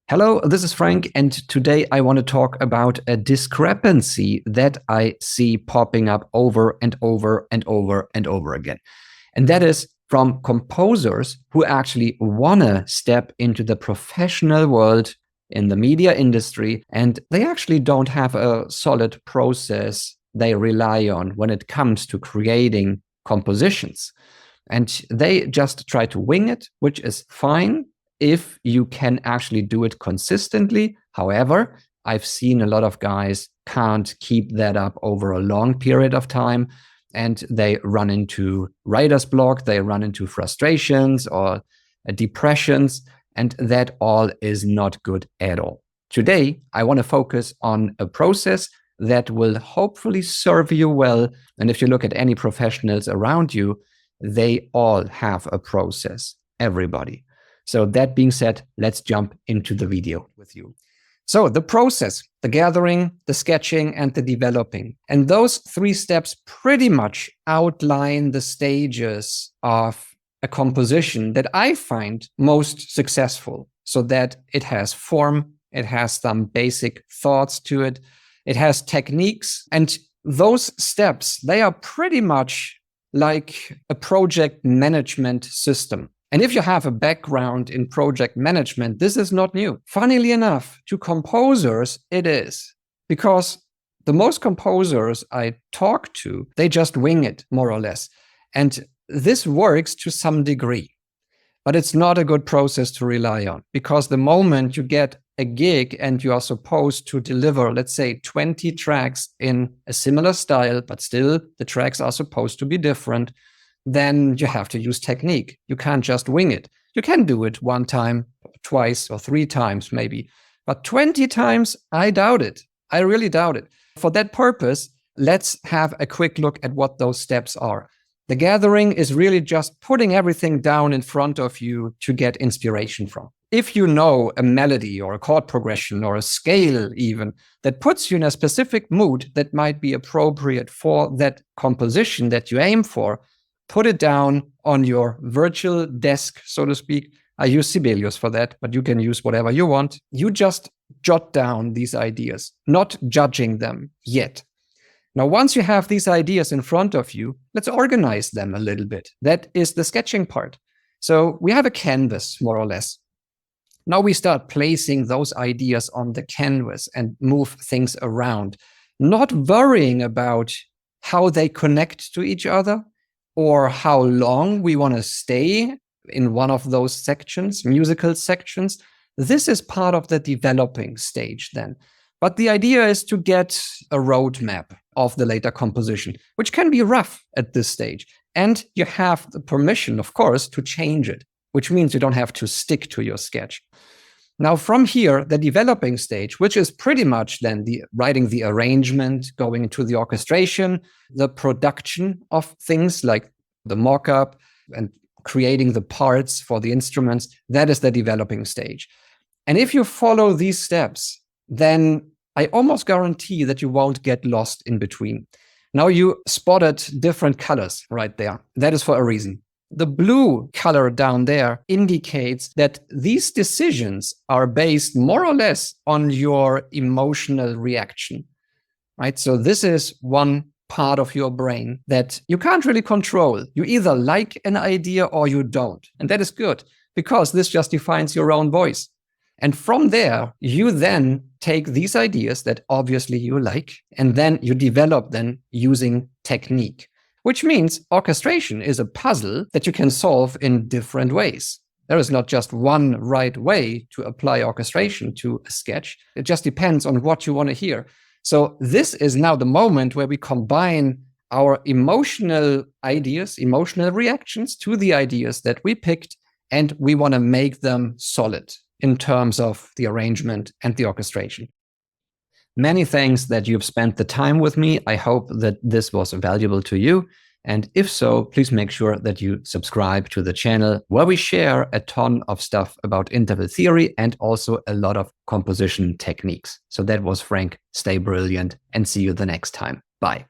Hello, this is Frank, and today I want to talk about a discrepancy that I see popping up over and over and over and over again. And that is from composers who actually want to step into the professional world in the media industry, and they actually don't have a solid process they rely on when it comes to creating compositions. And they just try to wing it, which is fine if you can actually do it consistently. However, I've seen a lot of guys can't keep that up over a long period of time, and they run into writer's block, they run into frustrations or depressions, and that all is not good at all. Today, I want to focus on a process that will hopefully serve you well. And if you look at any professionals around you, they all have a process, everybody. So that being said, let's jump into the video with you. So the process, the gathering, the sketching, and the developing. And those three steps pretty much outline the stages of a composition that I find most successful, so that it has form, it has some basic thoughts to it, it has techniques, and those steps, they are pretty much like a project management system. And if you have a background in project management, this is not new. Funnily enough, to composers, it is. Because the most composers I talk to, they just wing it, more or less. And this works to some degree. But it's not a good process to rely on. Because the moment you get a gig and you are supposed to deliver, let's say, 20 tracks in a similar style, but still the tracks are supposed to be different, then you have to use technique. You can't just wing it. You can do it one time, twice, or 3 times maybe. But 20 times, I doubt it. I really doubt it. For that purpose, let's have a quick look at what those steps are. The gathering is really just putting everything down in front of you to get inspiration from. If you know a melody or a chord progression or a scale even that puts you in a specific mood that might be appropriate for that composition that you aim for, put it down on your virtual desk, so to speak. I use Sibelius for that, but you can use whatever you want. You just jot down these ideas, not judging them yet. Now, once you have these ideas in front of you, let's organize them a little bit. That is the sketching part. So we have a canvas, more or less. Now we start placing those ideas on the canvas and move things around, not worrying about how they connect to each other or how long we want to stay in one of those sections, musical sections. This is part of the developing stage then. But the idea is to get a roadmap of the later composition, which can be rough at this stage. And you have the permission, of course, to change it, which means you don't have to stick to your sketch. Now, from here, the developing stage, which is pretty much then writing the arrangement, going into the orchestration, the production of things like the mock-up and creating the parts for the instruments, that is the developing stage. And if you follow these steps, then I almost guarantee that you won't get lost in between. Now you spotted different colors right there. That is for a reason. The blue color down there indicates that these decisions are based more or less on your emotional reaction, right? So this is one part of your brain that you can't really control. You either like an idea or you don't. And that is good because this just defines your own voice. And from there, you then take these ideas that obviously you like, and then you develop them using technique, which means orchestration is a puzzle that you can solve in different ways. There is not just one right way to apply orchestration to a sketch. It just depends on what you want to hear. So this is now the moment where we combine our emotional ideas, emotional reactions to the ideas that we picked, and we want to make them solid in terms of the arrangement and the orchestration. Many thanks that you've spent the time with me. I hope that this was valuable to you. And if so, please make sure that you subscribe to the channel where we share a ton of stuff about interval theory and also a lot of composition techniques. So that was Frank. Stay brilliant and see you the next time. Bye.